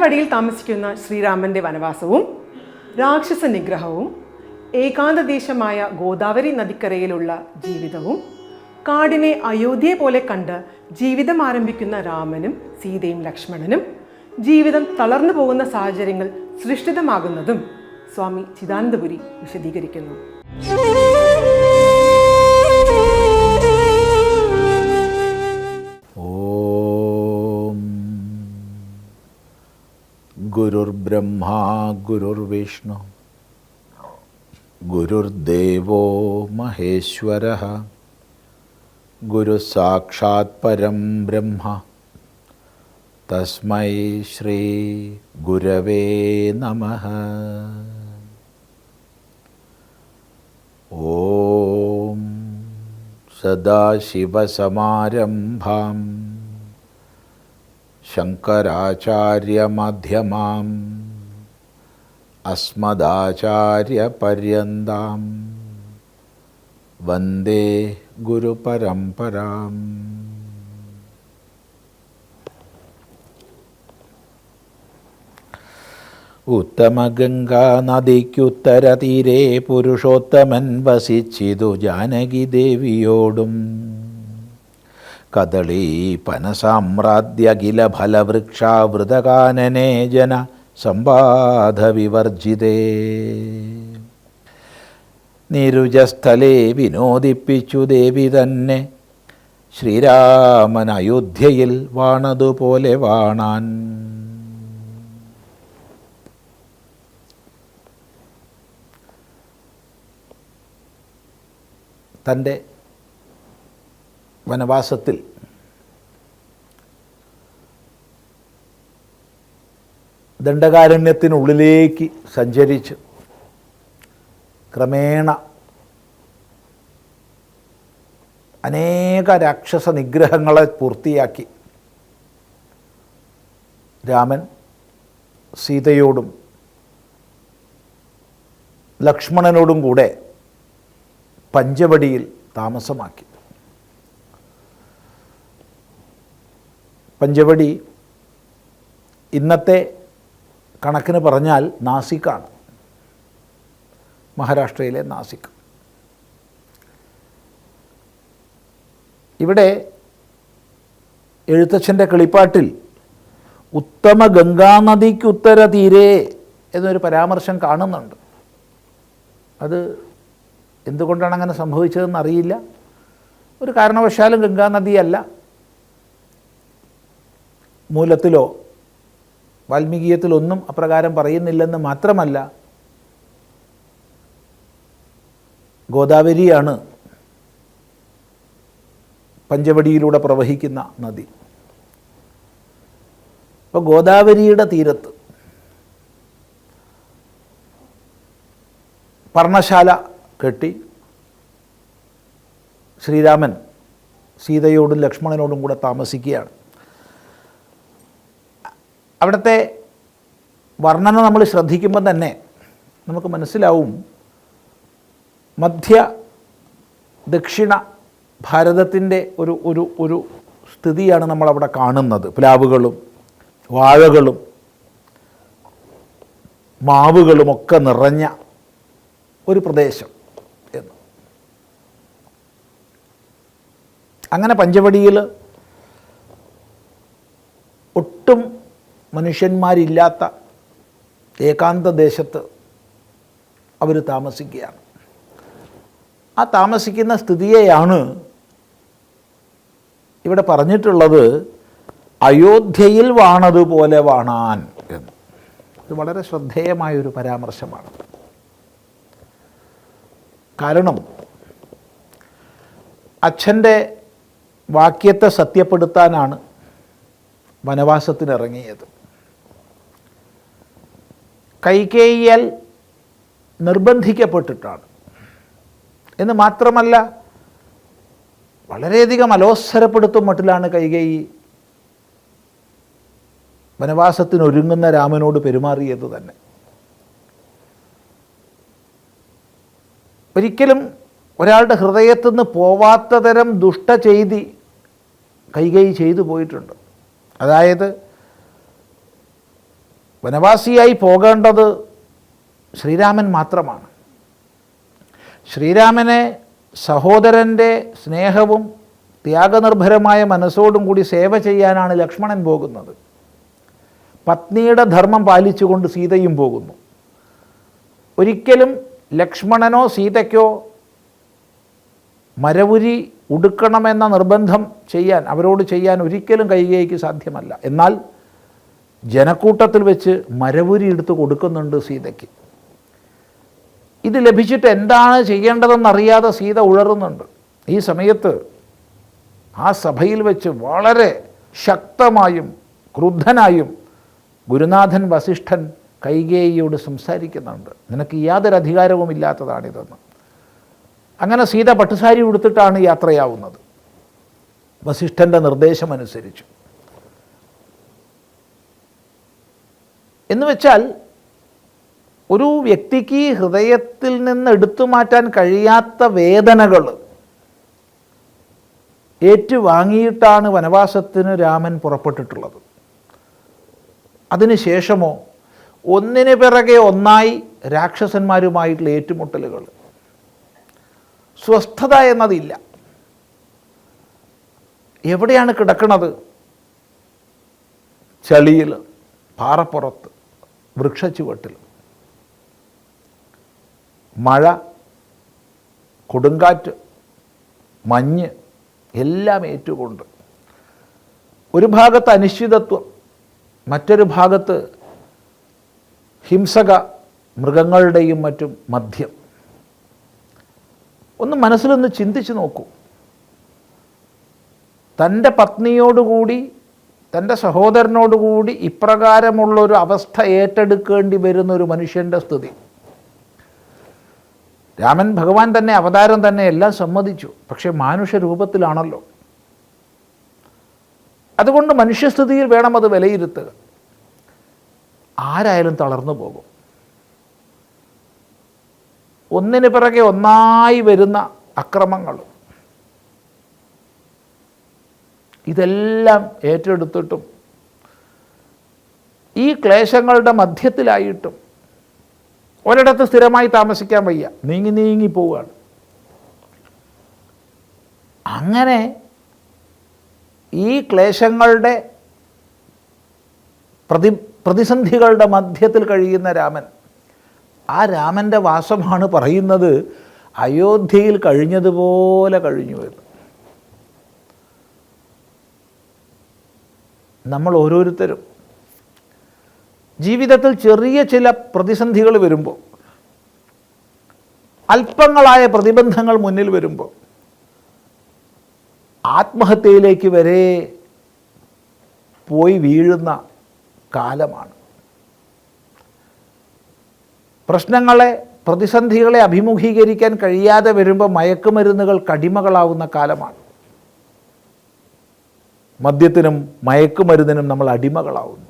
പഞ്ചവടിയിൽ താമസിക്കുന്ന ശ്രീരാമൻ്റെ വനവാസവും രാക്ഷസ നിഗ്രഹവും ഏകാന്തദേശമായ ഗോദാവരി നദിക്കരയിലുള്ള ജീവിതവും കാടിനെ അയോധ്യയെ പോലെ കണ്ട് ജീവിതം ആരംഭിക്കുന്ന രാമനും സീതയും ലക്ഷ്മണനും ജീവിതം തളർന്നു പോകുന്ന സാഹചര്യങ്ങൾ സൃഷ്ടിതമാകുന്നതും സ്വാമി ചിദാനന്ദപുരി വിശദീകരിക്കുന്നു. ഗുരുർബ്രഹ്മാ ഗുരുർവിഷ്ണു ഗുരുർദേവോ മഹേശ്വരഃ ഗുരുസാക്ഷാത് പരം ബ്രഹ്മ തസ്മൈ ശ്രീ ഗുരവേ നമഃ. ഓം സദാശിവസമാരംഭാം ശങ്കരാചാര്യമധ്യമാം അസ്മദാചാര്യപര്യന്താം വന്ദേ ഗുരുപരമ്പരാം. ഉത്തമഗംഗാനദിക്കുത്തരതീരെ പുരുഷോത്തമൻ വസിച്ചിതു ജാനകി ദേവിയോടും കദളീ പനസാമ്രാദ്യഖില ഫലവൃക്ഷാവൃതകാനനേ ജന സംവാദവിവർജിതേ നിരുജസ്ഥലേ വിനോദിപ്പിച്ചു ദേവി തന്നെ ശ്രീരാമൻ അയോധ്യയിൽ വാണതുപോലെ വാണാൻ. തൻ്റെ വനവാസത്തിൽ ദണ്ഡകാരണ്യത്തിനുള്ളിലേക്ക് സഞ്ചരിച്ച് ക്രമേണ അനേക രാക്ഷസ നിഗ്രഹങ്ങളെ പൂർത്തിയാക്കി രാമൻ സീതയോടും ലക്ഷ്മണനോടും കൂടെ പഞ്ചവടിയിൽ താമസമാക്കി. പഞ്ചവടി ഇന്നത്തെ കണക്കിന് പറഞ്ഞാൽ നാസിക്കാണ്, മഹാരാഷ്ട്രയിലെ നാസിക്. ഇവിടെ എഴുത്തച്ഛൻ്റെ കിളിപ്പാട്ടിൽ ഉത്തമ ഗംഗാനദിക്ക് ഉത്തര തീരെ എന്നൊരു പരാമർശം കാണുന്നുണ്ട്. അത് എന്തുകൊണ്ടാണ് അങ്ങനെ സംഭവിച്ചതെന്ന് അറിയില്ല. ഒരു കാരണവശാലും ഗംഗാനദിയല്ല. മൂലത്തിലോ വാൽമീകീയത്തിലൊന്നും അപ്രകാരം പറയുന്നില്ലെന്ന് മാത്രമല്ല, ഗോദാവരിയാണ് പഞ്ചവടിയിലൂടെ പ്രവഹിക്കുന്ന നദി. അപ്പോൾ ഗോദാവരിയുടെ തീരത്ത് പർണശാല കെട്ടി ശ്രീരാമൻ സീതയോടും ലക്ഷ്മണനോടും കൂടെ താമസിക്കുകയാണ്. അവിടുത്തെ വർണ്ണന നമ്മൾ ശ്രദ്ധിക്കുമ്പോൾ തന്നെ നമുക്ക് മനസ്സിലാവും, മധ്യ ദക്ഷിണ ഭാരതത്തിൻ്റെ ഒരു ഒരു ഒരു സ്ഥിതിയാണ് നമ്മളവിടെ കാണുന്നത്. പ്ലാവുകളും വാഴകളും മാവുകളുമൊക്കെ നിറഞ്ഞ ഒരു പ്രദേശം എന്ന്. അങ്ങനെ പഞ്ചവടിയിൽ ഒട്ടും മനുഷ്യന്മാരില്ലാത്ത ഏകാന്ത ദേശത്ത് അവർ താമസിക്കുകയാണ്. ആ താമസിക്കുന്ന സ്ഥിതിയെയാണ് ഇവിടെ പറഞ്ഞിട്ടുള്ളത് അയോധ്യയിൽ വാണതുപോലെ വാണാൻ എന്ന്. ഇത് വളരെ ശ്രദ്ധേയമായൊരു പരാമർശമാണ്. കാരണം അച്ഛൻ്റെ വാക്യത്തെ സത്യപ്പെടുത്താനാണ് വനവാസത്തിനിറങ്ങിയത്. കൈകേയിയാൽ നിർബന്ധിക്കപ്പെട്ടിട്ടാണ് എന്ന് മാത്രമല്ല, വളരെയധികം അലോസരപ്പെടുത്തും മട്ടിലാണ് കൈകേയി വനവാസത്തിനൊരുങ്ങുന്ന രാമനോട് പെരുമാറിയത് തന്നെ. ഒരിക്കലും ഒരാളുടെ ഹൃദയത്തിൽ നിന്ന് പോവാത്ത തരം ദുഷ്ടചെയ്തി കൈകേയി ചെയ്തു പോയിട്ടുണ്ട്. അതായത് വനവാസിയായി പോകേണ്ടത് ശ്രീരാമൻ മാത്രമാണ്. ശ്രീരാമനെ സഹോദരൻ്റെ സ്നേഹവും ത്യാഗനിർഭരമായ മനസ്സോടും കൂടി സേവ ചെയ്യാനാണ് ലക്ഷ്മണൻ പോകുന്നത്. പത്നിയുടെ ധർമ്മം പാലിച്ചുകൊണ്ട് സീതയും പോകുന്നു. ഒരിക്കലും ലക്ഷ്മണനോ സീതയ്ക്കോ മരവുരി ഉടുക്കണമെന്ന നിർബന്ധം അവരോട് ചെയ്യാൻ ഒരിക്കലും കൈകേയിക്ക് സാധ്യമല്ല. എന്നാൽ ജനക്കൂട്ടത്തിൽ വെച്ച് മരവുരി എടുത്ത് കൊടുക്കുന്നുണ്ട് സീതയ്ക്ക്. ഇത് ലഭിച്ചിട്ട് എന്താണ് ചെയ്യേണ്ടതെന്നറിയാതെ സീത ഉഴറുന്നുണ്ട്. ഈ സമയത്ത് ആ സഭയിൽ വെച്ച് വളരെ ശക്തമായും ക്രുദ്ധനായും ഗുരുനാഥൻ വസിഷ്ഠൻ കൈകേയിയോട് സംസാരിക്കുന്നുണ്ട്. നിനക്ക് യാതൊരു അധികാരവും ഇല്ലാത്തതാണിതെന്ന്. അങ്ങനെ സീത പട്ടുസാരി ഉടുത്തിട്ടാണ് യാത്രയാവുന്നത് വസിഷ്ഠൻ്റെ നിർദ്ദേശമനുസരിച്ച്. എന്ന് വെച്ചാൽ ഒരു വ്യക്തിക്ക് ഹൃദയത്തിൽ നിന്ന് എടുത്തു മാറ്റാൻ കഴിയാത്ത വേദനകൾ ഏറ്റുവാങ്ങിയിട്ടാണ് വനവാസത്തിന് രാമൻ പുറപ്പെട്ടിട്ടുള്ളത്. അതിനുശേഷമോ ഒന്നിനു പിറകെ ഒന്നായി രാക്ഷസന്മാരുമായിട്ടുള്ള ഏറ്റുമുട്ടലുകൾ. സ്വസ്ഥത എന്നതില്ല. എവിടെയാണ് കിടക്കുന്നത്? ചളിയിൽ, പാറപ്പുറത്ത്, വൃക്ഷച്ചുവട്ടിൽ. മഴ, കൊടുങ്കാറ്റ്, മഞ്ഞ് എല്ലാം ഏറ്റുകൊണ്ട് ഒരു ഭാഗത്ത് അനിശ്ചിതത്വം, മറ്റൊരു ഭാഗത്ത് ഹിംസക മൃഗങ്ങളുടെയും മറ്റും മധ്യം. ഒന്ന് മനസ്സിലൊന്ന് ചിന്തിച്ച് നോക്കൂ. തൻ്റെ പത്നിയോടുകൂടി തൻ്റെ സഹോദരനോടുകൂടി ഇപ്രകാരമുള്ളൊരു അവസ്ഥ ഏറ്റെടുക്കേണ്ടി വരുന്നൊരു മനുഷ്യൻ്റെ സ്ഥിതി. രാമൻ ഭഗവാൻ തന്നെ, അവതാരം തന്നെ എല്ലാം സമ്മതിച്ചു. പക്ഷേ മാനുഷ രൂപത്തിലാണല്ലോ. അതുകൊണ്ട് മനുഷ്യസ്ഥിതിയിൽ വേണം അത് വിലയിരുത്തുക. ആരായാലും തളർന്നു പോകും. ഒന്നിനു പിറകെ ഒന്നായി വരുന്ന അക്രമങ്ങൾ, ഇതെല്ലാം ഏറ്റെടുത്തിട്ടും ഈ ക്ലേശങ്ങളുടെ മധ്യത്തിലായിട്ടും ഒരിടത്ത് സ്ഥിരമായി താമസിക്കാൻ വയ്യ, നീങ്ങി പോവുകയാണ്. അങ്ങനെ ഈ ക്ലേശങ്ങളുടെ പ്രതിസന്ധികളുടെ മധ്യത്തിൽ കഴിയുന്ന രാമൻ, ആ രാമൻ്റെ വാസമാണ് പറയുന്നത് അയോധ്യയിൽ കഴിഞ്ഞതുപോലെ കഴിഞ്ഞു എന്ന്. നമ്മൾ ഓരോരുത്തരും ജീവിതത്തിൽ ചെറിയ ചില പ്രതിസന്ധികൾ വരുമ്പോൾ, അല്പങ്ങളായ പ്രതിബന്ധങ്ങൾ മുന്നിൽ വരുമ്പോൾ ആത്മഹത്യയിലേക്ക് വരെ പോയി വീഴുന്ന കാലമാണ്. പ്രശ്നങ്ങളെ, പ്രതിസന്ധികളെ അഭിമുഖീകരിക്കാൻ കഴിയാതെ വരുമ്പോൾ മയക്കുമരുന്നുകൾ അടിമകളാവുന്ന കാലമാണ്. മദ്യത്തിനും മയക്കുമരുന്നിനും നമ്മൾ അടിമകളാവുന്നു.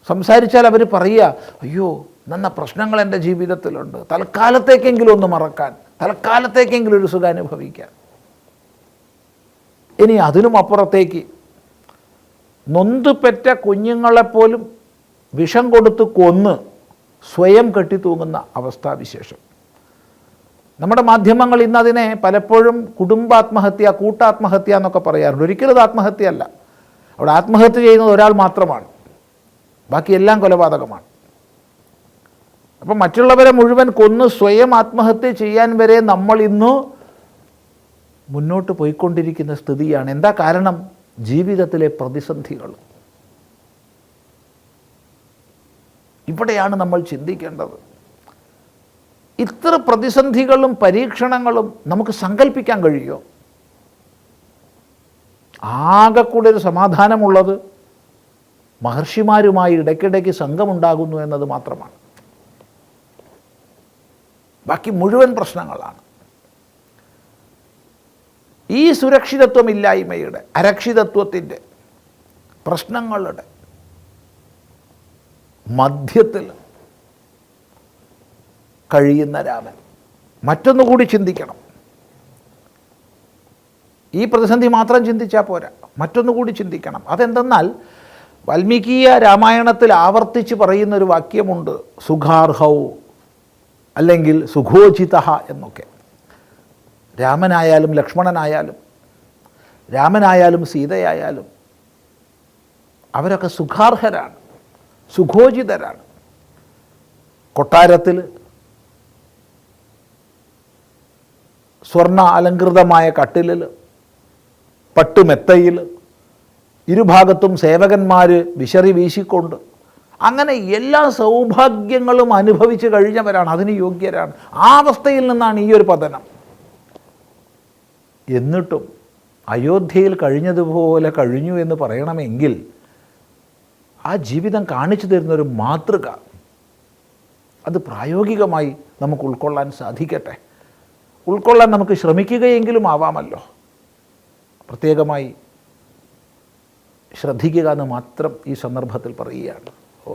സംസാരിച്ചാൽ അവർ പറയുക, അയ്യോ നന്ന പ്രശ്നങ്ങൾ എൻ്റെ ജീവിതത്തിലുണ്ട്, തൽക്കാലത്തേക്കെങ്കിലും ഒന്ന് മറക്കാൻ, തൽക്കാലത്തേക്കെങ്കിലും ഒരു സുഖം അനുഭവിക്കാൻ. ഇനി അതിനും അപ്പുറത്തേക്ക് നൊന്തുപെറ്റ കുഞ്ഞുങ്ങളെപ്പോലും വിഷം കൊടുത്ത് കൊന്ന് സ്വയം കെട്ടിത്തൂങ്ങുന്ന അവസ്ഥാവിശേഷം. നമ്മുടെ മാധ്യമങ്ങൾ ഇന്നതിനെ പലപ്പോഴും കുടുംബാത്മഹത്യ, കൂട്ടാത്മഹത്യ എന്നൊക്കെ പറയാറുണ്ട്. ഒരിക്കലും അത് ആത്മഹത്യയല്ല. അവിടെ ആത്മഹത്യ ചെയ്യുന്നത് ഒരാൾ മാത്രമാണ്, ബാക്കിയെല്ലാം കൊലപാതകമാണ്. അപ്പം മറ്റുള്ളവരെ മുഴുവൻ കൊന്ന് സ്വയം ആത്മഹത്യ ചെയ്യാൻ വരെ നമ്മൾ ഇന്ന് മുന്നോട്ട് പോയിക്കൊണ്ടിരിക്കുന്ന സ്ഥിതിയാണ്. എന്താ കാരണം? ജീവിതത്തിലെ പ്രതിസന്ധികൾ. ഇവിടെയാണ് നമ്മൾ ചിന്തിക്കേണ്ടത്. ഇത്ര പ്രതിസന്ധികളും പരീക്ഷണങ്ങളും നമുക്ക് സങ്കല്പിക്കാൻ കഴിയുമോ? ആകെ കൂടെ ഒരു സമാധാനമുള്ളത് മഹർഷിമാരുമായി ഇടയ്ക്കിടയ്ക്ക് സംഘമുണ്ടാകുന്നു എന്നത് മാത്രമാണ്. ബാക്കി മുഴുവൻ പ്രശ്നങ്ങളാണ്. ഈ സുരക്ഷിതത്വമില്ലായ്മയുടെ, അരക്ഷിതത്വത്തിൻ്റെ, പ്രശ്നങ്ങളുടെ മധ്യത്തിൽ കഴിയുന്ന രാമൻ മറ്റൊന്നുകൂടി ചിന്തിക്കണം. ഈ പ്രതിസന്ധി മാത്രം ചിന്തിച്ചാൽ പോരാ, മറ്റൊന്നുകൂടി ചിന്തിക്കണം. അതെന്തെന്നാൽ വാൽമീകീയ രാമായണത്തിൽ ആവർത്തിച്ച് പറയുന്നൊരു വാക്യമുണ്ട്, സുഖാർഹൗ അല്ലെങ്കിൽ സുഖോചിത എന്നൊക്കെ. രാമനായാലും ലക്ഷ്മണനായാലും രാമനായാലും സീതയായാലും അവരൊക്കെ സുഖാർഹരാണ്, സുഖോചിതരാണ്. കൊട്ടാരത്തിൽ സ്വർണ്ണ അലങ്കൃതമായ കട്ടിലിൽ, പട്ടുമെത്തയിൽ, ഇരുഭാഗത്തും സേവകന്മാർ വിശറി വീശിക്കൊണ്ട് അങ്ങനെ എല്ലാ സൗഭാഗ്യങ്ങളും അനുഭവിച്ച് കഴിഞ്ഞവരാണ്, അതിന് യോഗ്യരാണ്. ആ അവസ്ഥയിൽ നിന്നാണ് ഈ ഒരു പതനം. എന്നിട്ടും അയോധ്യയിൽ കഴിഞ്ഞതുപോലെ കഴിഞ്ഞു എന്ന് പറയണമെങ്കിൽ ആ ജീവിതം കാണിച്ചു തരുന്നൊരു മാതൃക അത് പ്രായോഗികമായി നമുക്ക് ഉൾക്കൊള്ളാൻ സാധിക്കട്ടെ. ഉൾക്കൊള്ളാൻ നമുക്ക് ശ്രമിക്കുകയെങ്കിലും ആവാമല്ലോ. പ്രത്യേകമായി ശ്രദ്ധിക്കുക എന്ന് മാത്രം ഈ സന്ദർഭത്തിൽ പറയുകയാണ്. ഓ